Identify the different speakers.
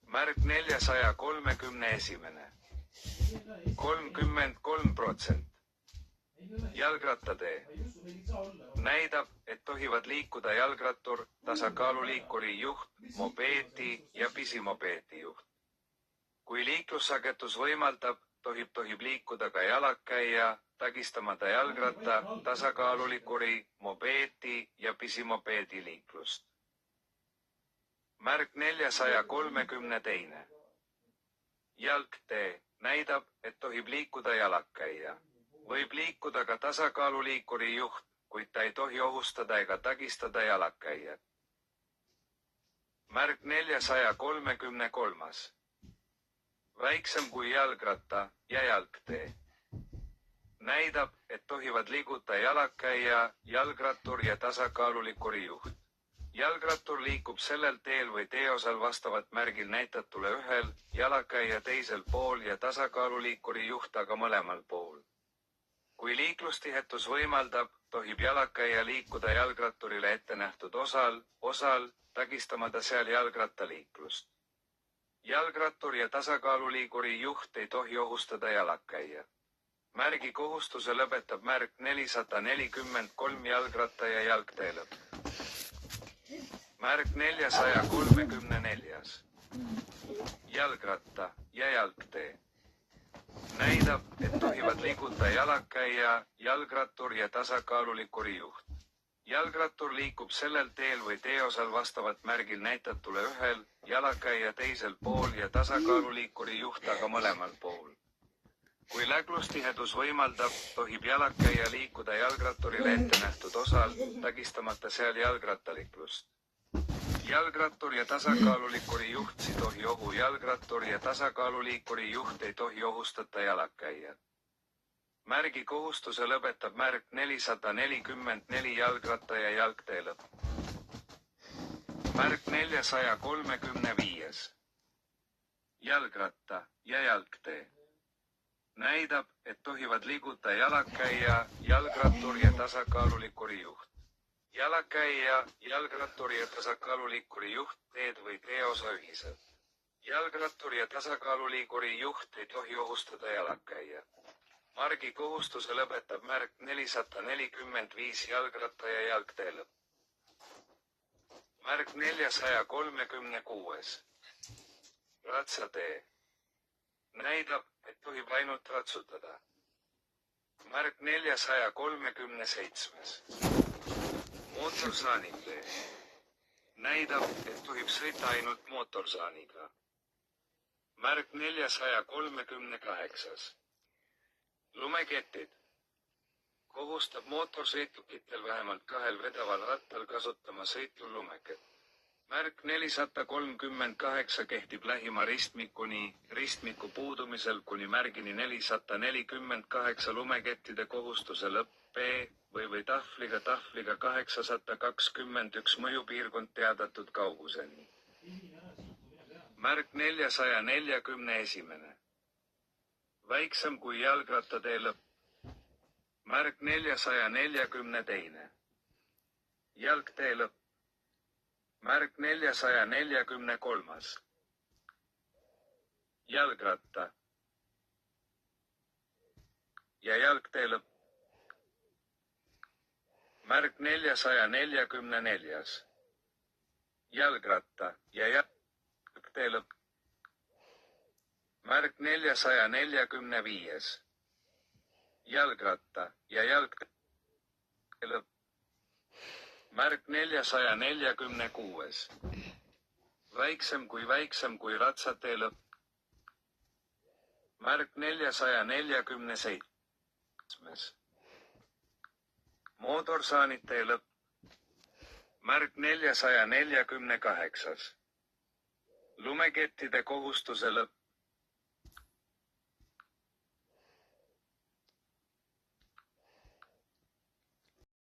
Speaker 1: Märk 431. 33%. Jalgrattatee. Näidab, et tohivad liikuda jalgrattur, tasakaaluliikuri juht, mopeedi ja pisimopeedi juht. Kui liiklussagedus võimaldab, tohib liikuda ka jalakäija, takistamata jalgratta, tasakaaluliikuri, mopeedi ja pisimopeedi liiklust. Märk 432. Jalgtee näidab, et tohib liikuda jalakäija. Võib liikuda ka tasakaaluliikuri juht, kuid ta ei tohi ohustada ega takistada jalakäijat. Märk 433. Väiksem kui jalgratta ja jalgtee. Näidab, et tohivad liiguta jalakäija, jalgrattur ja tasakaaluliikuri juht. Jalgrattur liikub sellel teel või teeosal vastavalt märgil näitatule ühel, jalakäija teisel pool ja tasakaaluliikuri juht aga mõlemal pool. Kui liiklustihetus võimaldab, tohib jalakäija liikuda jalgratturile ette nähtud osal, takistamata seal jalgrattaliiklust. Jalgrattur ja tasakaaluliikuri juht ei tohi ohustada jalakäija. Märgi kohustuse lõpetab märk 443 jalgratta ja jalgtee lõpp. Märk 434. Jalgratta ja jalgtee. Näidab, et tohivad liiguta jalakäija, jalgrattur ja tasakaaluliikuri juht. Jalgrattur liikub sellel teel või teeosal vastavalt märgil näitatule ühel, jalakäija teisel pool ja tasakaaluliikuri juht aga mõlemal pool. Kui läglustihedus võimaldab, tohib jalakäija liikuda jalgratturile ette nähtud osal, takistamata seal jalgrattaliiklust. Jalgrattur ja tasakaaluliikuri juht ei tohi ohu jalgrattur ja tasakaaluliikuri juht ei tohi ohustada jalakäija. Märgi kohustuse lõpetab märk 444 jalgratta ja jalgtee lõpp. Märk 435. Jalgratta ja jalgtee. Näidab, et tohivad liiguta jalakäija, jalgrattur ja tasakaaluliikuri juht. Jalakäija, jalgrattur ja tasakaaluliikuri juht teed või teeosa ühiselt. Jalgrattur ja tasakaaluliikuri juht ei tohi ohustada jalakäija. Margi kohustuse lõpetab märk 445 jalgratta ja jalgtee lõpp. Märk 436. Ratsatee. Näidab, et tohib ainult ratsutada. Märk 437. Mootorsaanitee. Näidab, et tohib sõita ainult mootorsaaniga. Märk 438. Lumeketid. Kohustab mootorsõidukitel vähemalt kahel vedaval rattal kasutama sõitul lumekett. Märk 438 kehtib lähima ristmiku puudumisel kuni märgini 448 lumekettide kohustuse lõpp või tahvliga 821 mõjupiirkond teadatud kauguseni. Märk 441. Väiksem kui jalgrattatee lõpp. Märk 442. Jalgtee lõpp. Märk 443. Jalgratta ja jalgtee lõpp. Märk 444. Jalgratta ja jalgtee lõpp. Märk 445. Jalgratta ja jalgtee lõpp. Märk 446. Väiksem kui ratsatee lõpp. Märk 447. Mootorsaanitee lõpp. Märk 448. Lumekettide kohustuse lõpp.